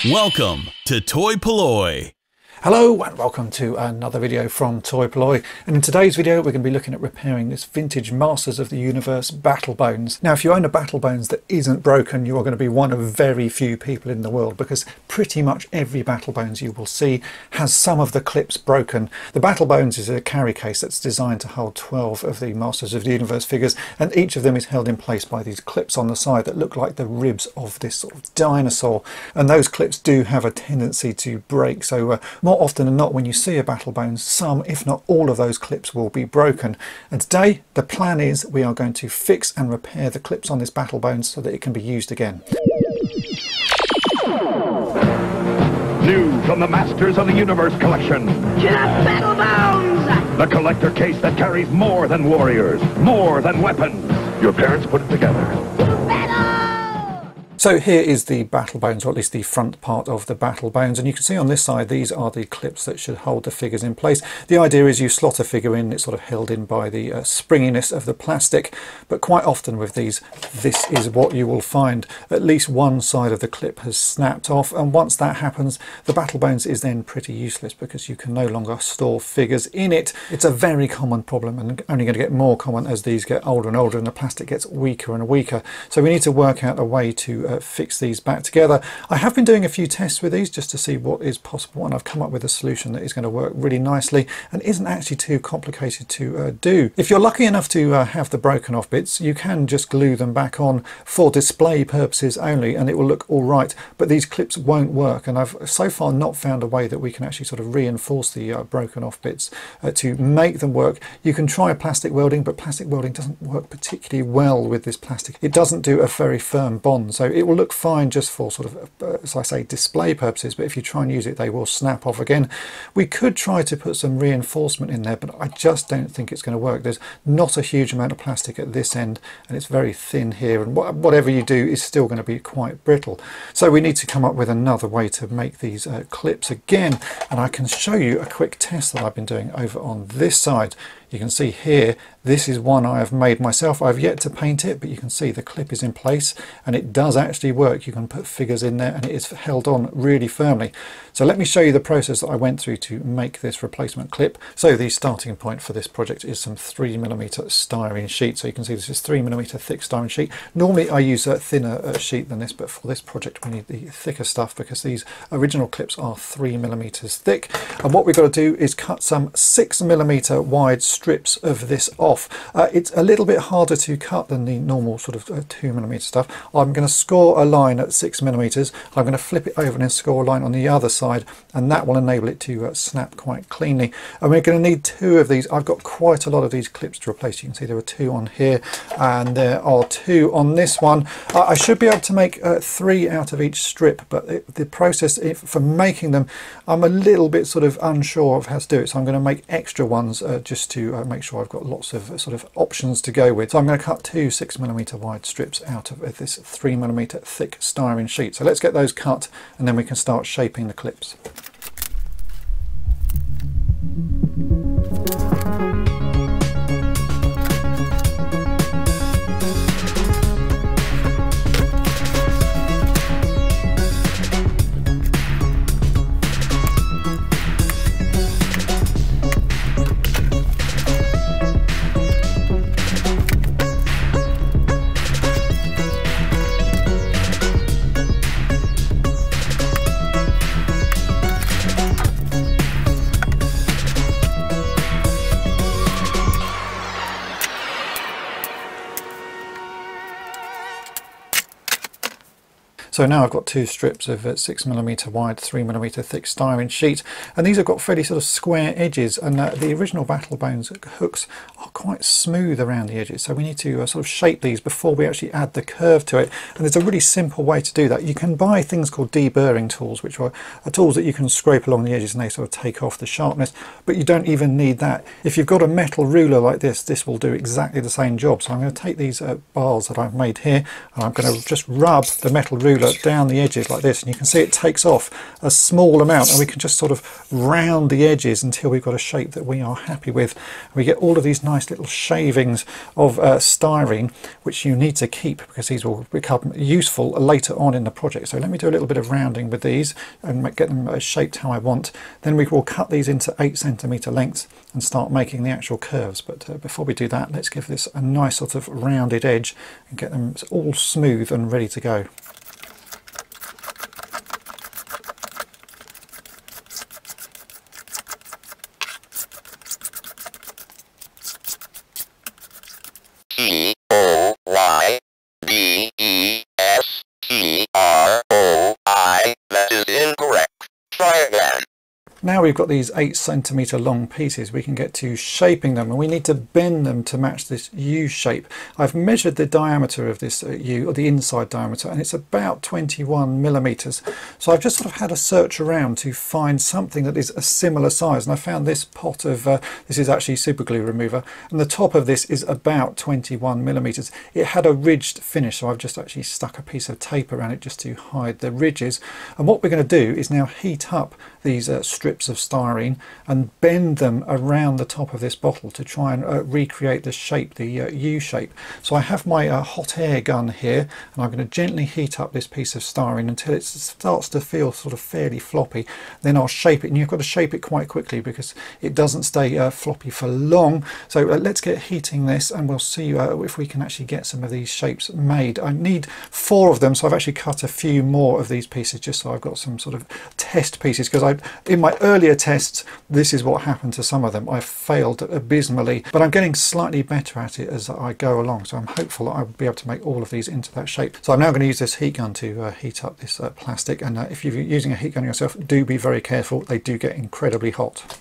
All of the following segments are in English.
Welcome to toy-polloi. Hello and welcome to another video from toy-polloi, and in today's video we're going to be looking at repairing this vintage Masters of the Universe battlebones. Now if you own a battlebones that isn't broken, you are going to be one of very few people in the world, because pretty much every battlebones you will see has some of the clips broken. The battlebones is a carry case that's designed to hold 12 of the Masters of the Universe figures, and each of them is held in place by these clips on the side that look like the ribs of this sort of dinosaur, and those clips do have a tendency to break. So more often than not, when you see a battlebones, some if not all of those clips will be broken, and today the plan is we are going to fix and repair the clips on this battlebones so that it can be used again. New from the Masters of the Universe collection. Get up, battlebones! The collector case that carries more than warriors, more than weapons. Your parents put it together. So here is the battlebones, or at least the front part of the battlebones, and you can see on this side these are the clips that should hold the figures in place. The idea is you slot a figure in, it's sort of held in by the springiness of the plastic, but quite often with these, this is what you will find. At least one side of the clip has snapped off, and once that happens the battlebones is then pretty useless because you can no longer store figures in it. It's a very common problem, and only going to get more common as these get older and older and the plastic gets weaker and weaker. So we need to work out a way to fix these back together. I have been doing a few tests with these just to see what is possible, and I've come up with a solution that is going to work really nicely and isn't actually too complicated to do. If you're lucky enough to have the broken off bits, you can just glue them back on for display purposes only and it will look all right, but these clips won't work, and I've so far not found a way that we can actually sort of reinforce the broken off bits to make them work. You can try plastic welding, but plastic welding doesn't work particularly well with this plastic. It doesn't do a very firm bond, so it will look fine just for sort of, as I say, display purposes, but if you try and use it they will snap off again. We could try to put some reinforcement in there, but I just don't think it's going to work. There's not a huge amount of plastic at this end and it's very thin here, and whatever you do is still going to be quite brittle. So we need to come up with another way to make these clips again, and I can show you a quick test that I've been doing over on this side. You can see here, this is one I have made myself. I've yet to paint it, but you can see the clip is in place and it does actually work. You can put figures in there and it is held on really firmly. So let me show you the process that I went through to make this replacement clip. So the starting point for this project is some 3mm styrene sheet. So you can see this is 3mm thick styrene sheet. Normally I use a thinner sheet than this, but for this project we need the thicker stuff because these original clips are 3mm thick. And what we've got to do is cut some 6mm wide strips of this off. It's a little bit harder to cut than the normal sort of 2mm stuff. I'm going to score a line at 6mm. I'm going to flip it over and then score a line on the other side, and that will enable it to snap quite cleanly. And we're going to need 2 of these. I've got quite a lot of these clips to replace. You can see there are 2 on here and there are 2 on this one. I should be able to make 3 out of each strip, but the process for making them, I'm a little bit sort of unsure of how to do it, so I'm going to make extra ones just to make sure I've got lots of sort of options to go with. So I'm going to cut 2 6mm wide strips out of this 3mm thick styrene sheet. So let's get those cut and then we can start shaping the clips. So now I've got 2 strips of 6mm wide, 3mm thick styrene sheet, and these have got fairly sort of square edges, and the original battlebones hooks are quite smooth around the edges, so we need to sort of shape these before we actually add the curve to it. And there's a really simple way to do that. You can buy things called deburring tools, which are tools that you can scrape along the edges and they sort of take off the sharpness, but you don't even need that. If you've got a metal ruler like this, this will do exactly the same job. So I'm going to take these bars that I've made here and I'm going to just rub the metal ruler ruler down the edges like this, and you can see it takes off a small amount, and we can just sort of round the edges until we've got a shape that we are happy with. We get all of these nice little shavings of styrene, which you need to keep because these will become useful later on in the project. So let me do a little bit of rounding with these and get them shaped how I want. Then we will cut these into 8cm lengths and start making the actual curves. But before we do that, let's give this a nice sort of rounded edge and get them all smooth and ready to go. Toy-polloi. That is incorrect. Try again. Now we've got these 8cm long pieces, we can get to shaping them, and we need to bend them to match this U shape. I've measured the diameter of this U, or the inside diameter, and it's about 21mm. So I've just sort of had a search around to find something that is a similar size, and I found this pot of, this is actually super glue remover, and the top of this is about 21mm. It had a ridged finish, so I've just actually stuck a piece of tape around it just to hide the ridges. And what we're going to do is now heat up these strips of styrene and bend them around the top of this bottle to try and recreate the shape, the U shape. So I have my hot air gun here, and I'm going to gently heat up this piece of styrene until it starts to feel sort of fairly floppy. Then I'll shape it, and you've got to shape it quite quickly because it doesn't stay floppy for long. So let's get heating this, and we'll see if we can actually get some of these shapes made. I need 4 of them, so I've actually cut a few more of these pieces just so I've got some sort of test pieces, because in my earlier tests this is what happened to some of them. I failed abysmally, but I'm getting slightly better at it as I go along, so I'm hopeful that I'll be able to make all of these into that shape. So I'm now going to use this heat gun to heat up this plastic, and if you're using a heat gun yourself, do be very careful, they do get incredibly hot.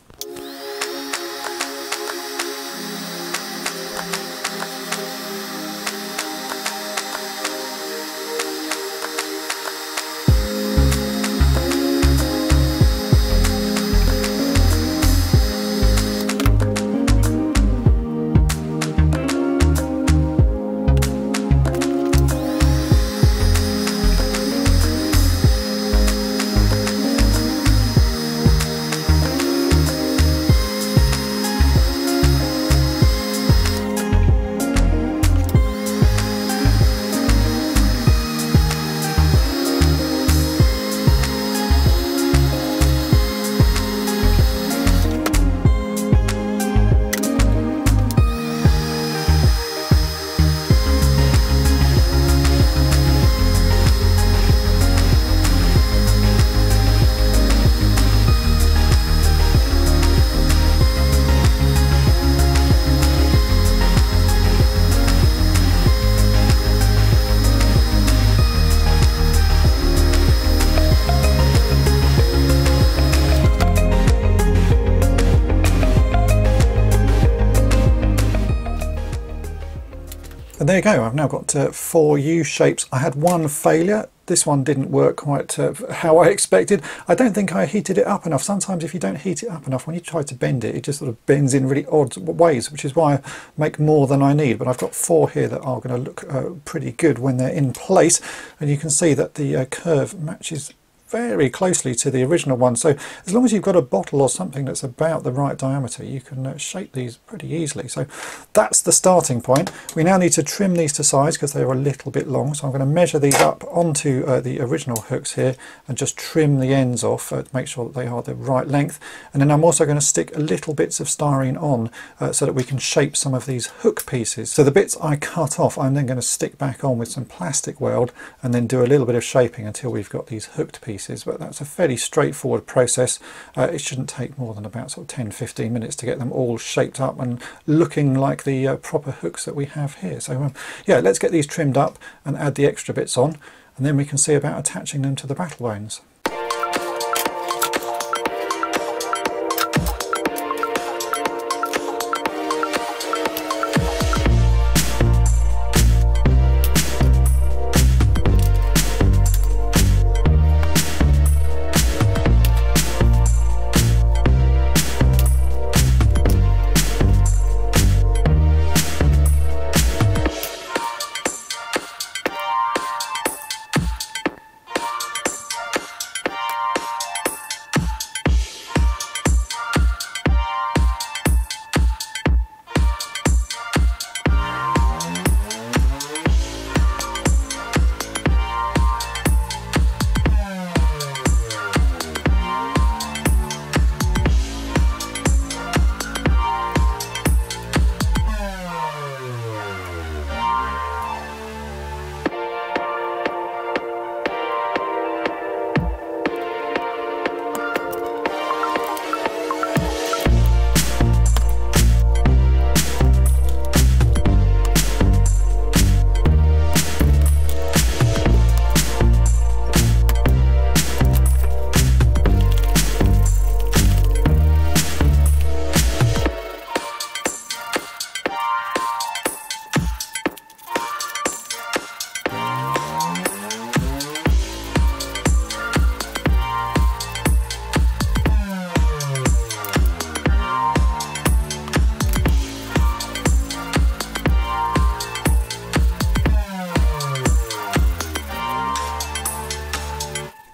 And there you go, I've now got 4 U shapes. I had one failure. This one didn't work quite how I expected. I don't think I heated it up enough. Sometimes if you don't heat it up enough, when you try to bend it, it just sort of bends in really odd ways, which is why I make more than I need. But I've got 4 here that are going to look pretty good when they're in place. And you can see that the curve matches very closely to the original one. So as long as you've got a bottle or something that's about the right diameter, you can shape these pretty easily. So that's the starting point. We now need to trim these to size because they're a little bit long. So I'm going to measure these up onto the original hooks here and just trim the ends off to make sure that they are the right length. And then I'm also going to stick little bits of styrene on so that we can shape some of these hook pieces. So the bits I cut off, I'm then going to stick back on with some plastic weld and then do a little bit of shaping until we've got these hooked pieces. But that's a fairly straightforward process. It shouldn't take more than about sort of 10-15 minutes to get them all shaped up and looking like the proper hooks that we have here. So yeah, let's get these trimmed up and add the extra bits on, and then we can see about attaching them to the battlebones.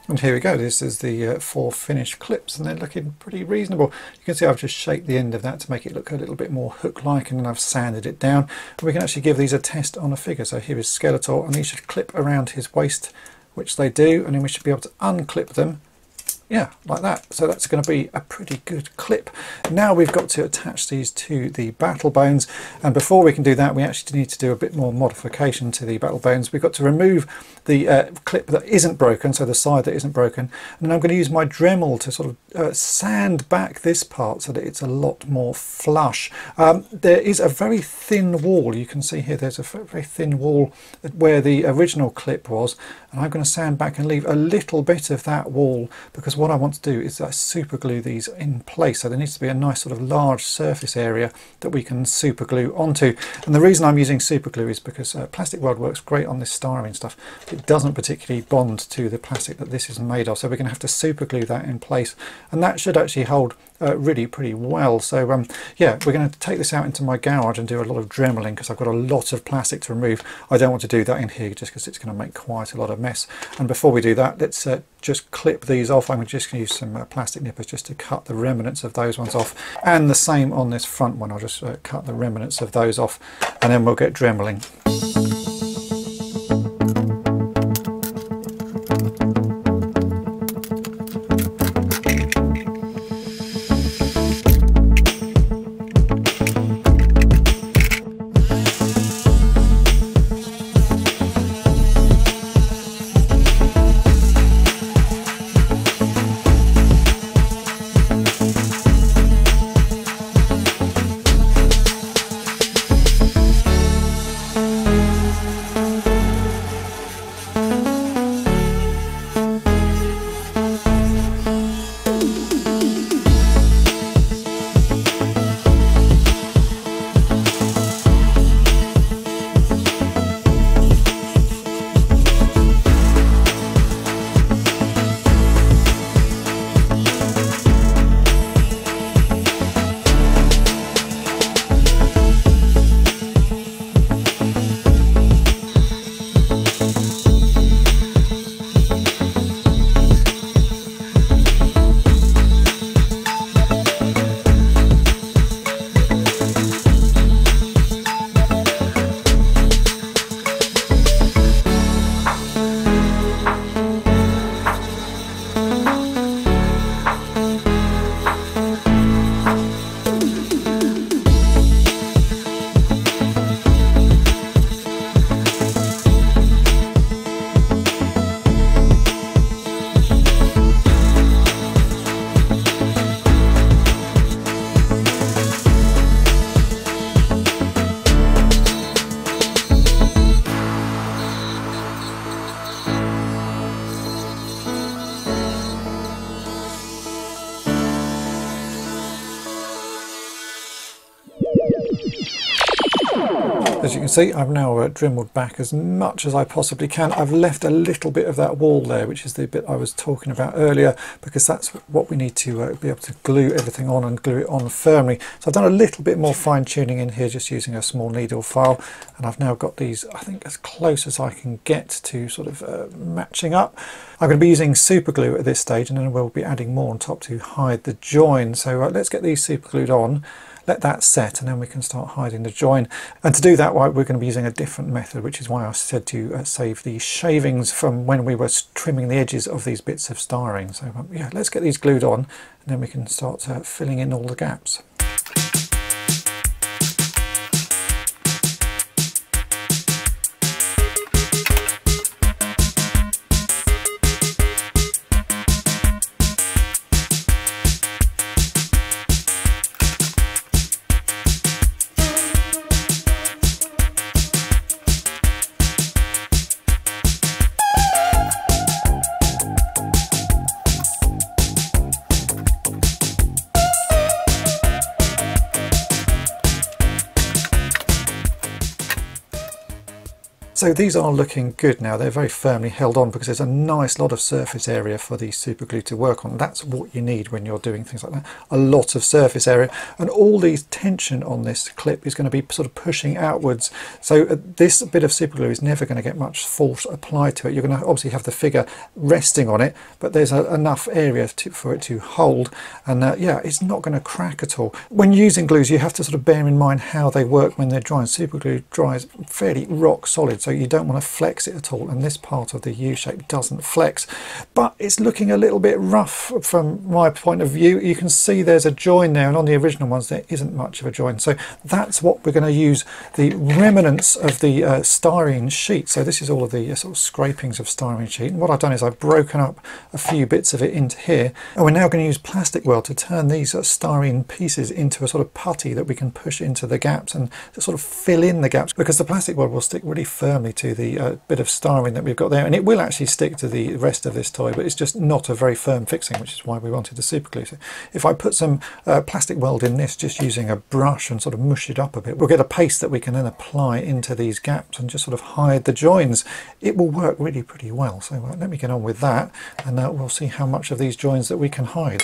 And here we go, this is the 4 finished clips, and they're looking pretty reasonable. You can see I've just shaped the end of that to make it look a little bit more hook-like, and then I've sanded it down. And we can actually give these a test on a figure. So here is Skeletor, and these should clip around his waist, which they do, and then we should be able to unclip them. Yeah, like that. So that's going to be a pretty good clip. Now we've got to attach these to the battle bones, and before we can do that we actually need to do a bit more modification to the battle bones. We've got to remove the clip that isn't broken, so the side that isn't broken, and I'm going to use my Dremel to sort of sand back this part so that it's a lot more flush. There is a very thin wall, you can see here there's a very thin wall where the original clip was, and I'm going to sand back and leave a little bit of that wall, because what I want to do is super glue these in place. So there needs to be a nice sort of large surface area that we can super glue onto. And the reason I'm using super glue is because plastic weld works great on this styrene stuff. It doesn't particularly bond to the plastic that this is made of, so we're going to have to super glue that in place, and that should actually hold really pretty well. So yeah, we're going to take this out into my garage and do a lot of dremeling, because I've got a lot of plastic to remove. I don't want to do that in here just because it's going to make quite a lot of mess. And before we do that, let's just clip these off. I'm just going to use some plastic nippers just to cut the remnants of those ones off, and the same on this front one. I'll just cut the remnants of those off, and then we'll get dremeling. As you can see, I've now dremeled back as much as I possibly can. I've left a little bit of that wall there, which is the bit I was talking about earlier, because that's what we need to be able to glue everything on and glue it on firmly. So I've done a little bit more fine tuning in here, just using a small needle file, and I've now got these, I think, as close as I can get to sort of matching up. I'm going to be using super glue at this stage, and then we'll be adding more on top to hide the join. So let's get these super glued on, let that set, and then we can start hiding the join. And to do that, we're going to be using a different method, which is why I said to save the shavings from when we were trimming the edges of these bits of styrene. So yeah, let's get these glued on, and then we can start filling in all the gaps. So these are looking good now. They're very firmly held on because there's a nice lot of surface area for the super glue to work on. That's what you need when you're doing things like that. A lot of surface area, and all the tension on this clip is going to be sort of pushing outwards. So this bit of super glue is never going to get much force applied to it. You're going to obviously have the figure resting on it, but there's enough area for it to hold, and yeah, it's not going to crack at all. When using glues, you have to sort of bear in mind how they work when they're drying. Super glue dries fairly rock solid, so you don't want to flex it at all, and this part of the U shape doesn't flex, but it's looking a little bit rough from my point of view. You can see there's a join there, and on the original ones there isn't much of a join, so that's what we're going to use the remnants of the styrene sheet. So this is all of the sort of scrapings of styrene sheet, and what I've done is I've broken up a few bits of it into here, and we're now going to use plastic weld to turn these styrene pieces into a sort of putty that we can push into the gaps and to sort of fill in the gaps, because the plastic weld will stick really firmly to the bit of styrene that we've got there, and it will actually stick to the rest of this toy, but it's just not a very firm fixing, which is why we wanted the super glue. So if I put some plastic weld in this, just using a brush and sort of mush it up a bit, we'll get a paste that we can then apply into these gaps and just sort of hide the joins. It will work really pretty well. So let me get on with that, and we'll see how much of these joins that we can hide.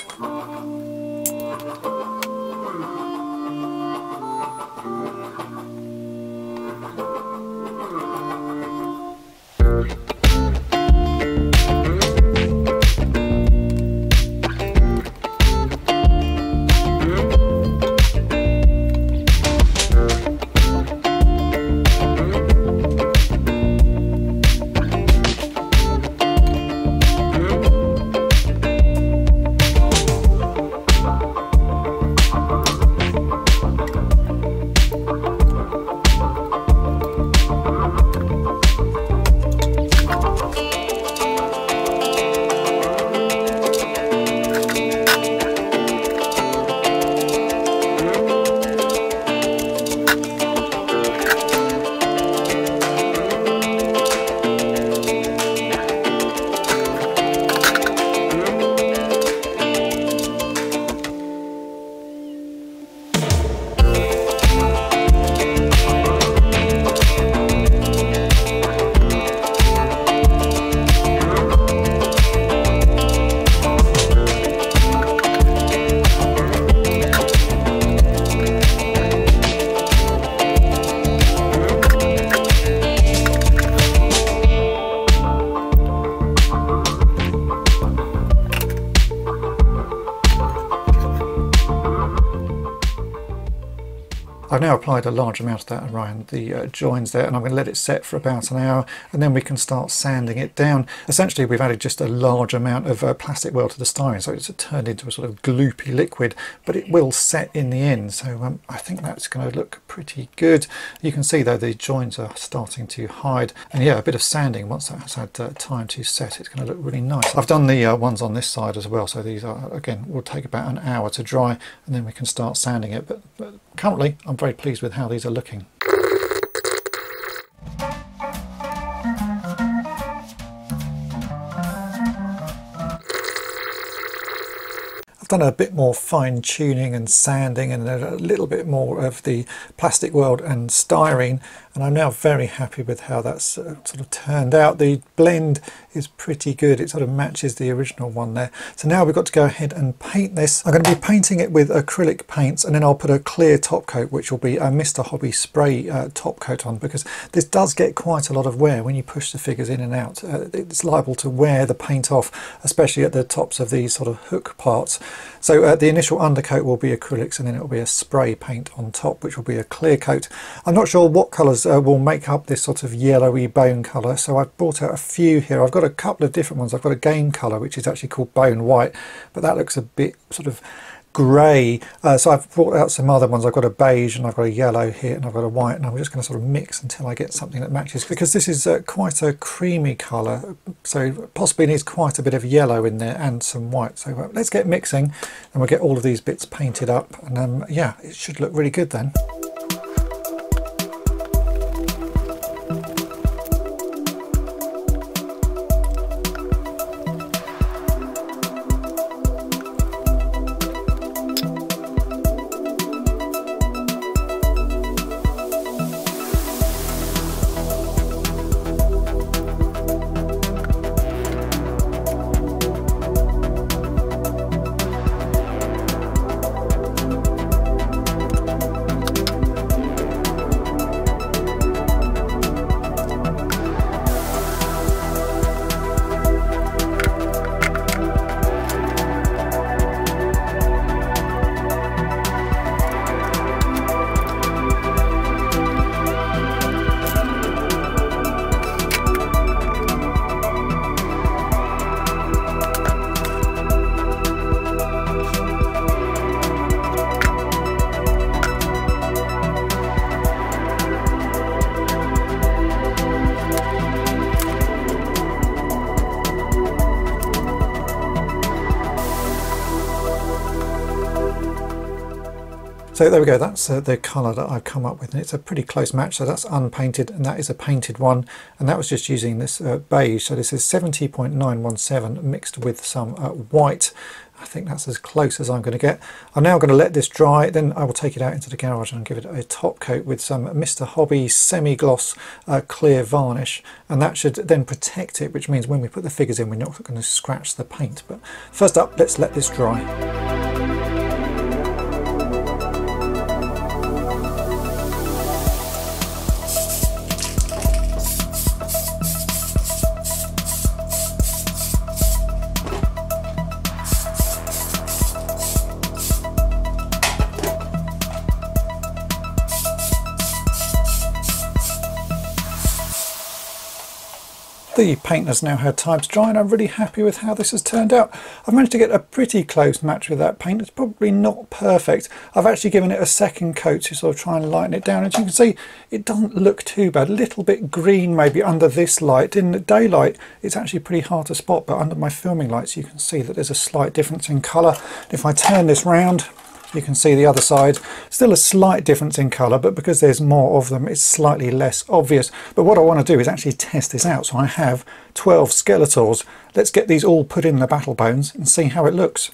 I've now applied a large amount of that around the joins there, and I'm going to let it set for about an hour, and then we can start sanding it down. Essentially, we've added just a large amount of plastic weld to the styrene, so it's turned into a sort of gloopy liquid, but it will set in the end. So I think that's going to look pretty good. You can see though the joins are starting to hide, and yeah, a bit of sanding once that's had time to set, it's going to look really nice. I've done the ones on this side as well, so these are, again, will take about an hour to dry, and then we can start sanding it. But currently I'm very pleased with how these are looking. Done a bit more fine tuning and sanding and a little bit more of the plastic weld and styrene, and I'm now very happy with how that's sort of turned out. The blend is pretty good, it sort of matches the original one there. So now we've got to go ahead and paint this. I'm going to be painting it with acrylic paints, and then I'll put a clear top coat, which will be a Mr. Hobby spray top coat on, because this does get quite a lot of wear when you push the figures in and out. It's liable to wear the paint off, especially at the tops of these sort of hook parts. So the initial undercoat will be acrylics, and then it will be a spray paint on top, which will be a clear coat. I'm not sure what colours will make up this sort of yellowy bone colour, so I've brought out a few here. I've got a couple of different ones. I've got a game colour, which is actually called bone white, but that looks a bit sort of grey. So I've brought out some other ones. I've got a beige, and I've got a yellow here, and I've got a white, and I'm just going to sort of mix until I get something that matches, because this is quite a creamy colour, so possibly needs quite a bit of yellow in there and some white. So let's get mixing, and we'll get all of these bits painted up, and yeah, it should look really good then. So there we go, that's the colour that I've come up with, and it's a pretty close match. So that's unpainted and that is a painted one, and that was just using this beige. So this is 70.917 mixed with some white. I think that's as close as I'm going to get. I'm now going to let this dry, then I will take it out into the garage and give it a top coat with some Mr. Hobby semi-gloss clear varnish, and that should then protect it, which means when we put the figures in we're not going to scratch the paint. But first up, let's let this dry. The paint has now had time to dry and I'm really happy with how this has turned out. I've managed to get a pretty close match with that paint. It's probably not perfect. I've actually given it a second coat to sort of try and lighten it down. As you can see, it doesn't look too bad. A little bit green maybe under this light. In the daylight, it's actually pretty hard to spot, but under my filming lights, you can see that there's a slight difference in colour. If I turn this round, you can see the other side, still a slight difference in colour, but because there's more of them, it's slightly less obvious. But what I want to do is actually test this out. So I have 12 Skeletors. Let's get these all put in the battlebones and see how it looks.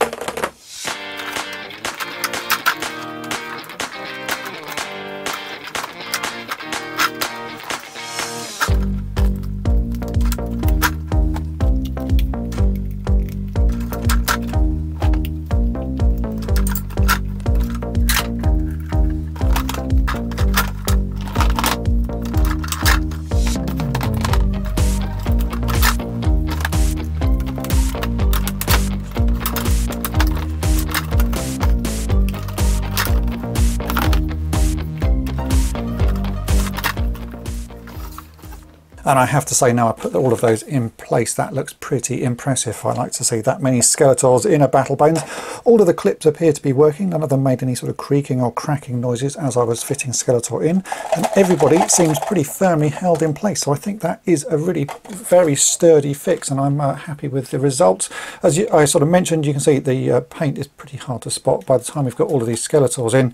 And I have to say, now I put all of those in place, that looks pretty impressive. I like to see that many Skeletors in a battlebones. All of the clips appear to be working. None of them made any sort of creaking or cracking noises as I was fitting Skeletor in. And everybody seems pretty firmly held in place. So I think that is a really very sturdy fix, and I'm happy with the results. As I sort of mentioned, you can see the paint is pretty hard to spot. By the time we've got all of these Skeletors in,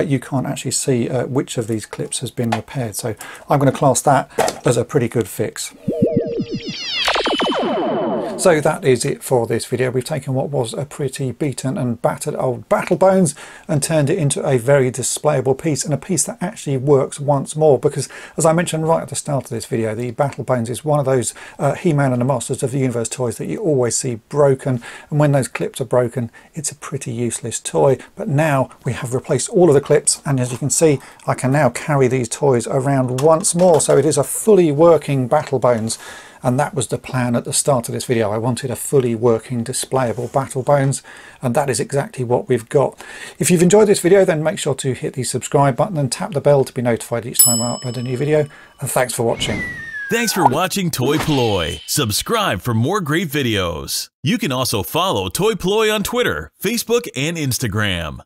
you can't actually see which of these clips has been repaired. So I'm going to class that as a pretty good fix. So that is it for this video. We've taken what was a pretty beaten and battered old battlebones and turned it into a very displayable piece, and a piece that actually works once more, because as I mentioned right at the start of this video, the battlebones is one of those He-Man and the Masters of the Universe toys that you always see broken, and when those clips are broken, it's a pretty useless toy. But now we have replaced all of the clips, and as you can see, I can now carry these toys around once more. So it is a fully working battlebones. And that was the plan at the start of this video. I wanted a fully working displayable battlebones, and that is exactly what we've got. If you've enjoyed this video, then make sure to hit the subscribe button and tap the bell to be notified each time I upload a new video. And thanks for watching. Thanks for watching toy-polloi. Subscribe for more great videos. You can also follow toy-polloi on Twitter, Facebook, and Instagram.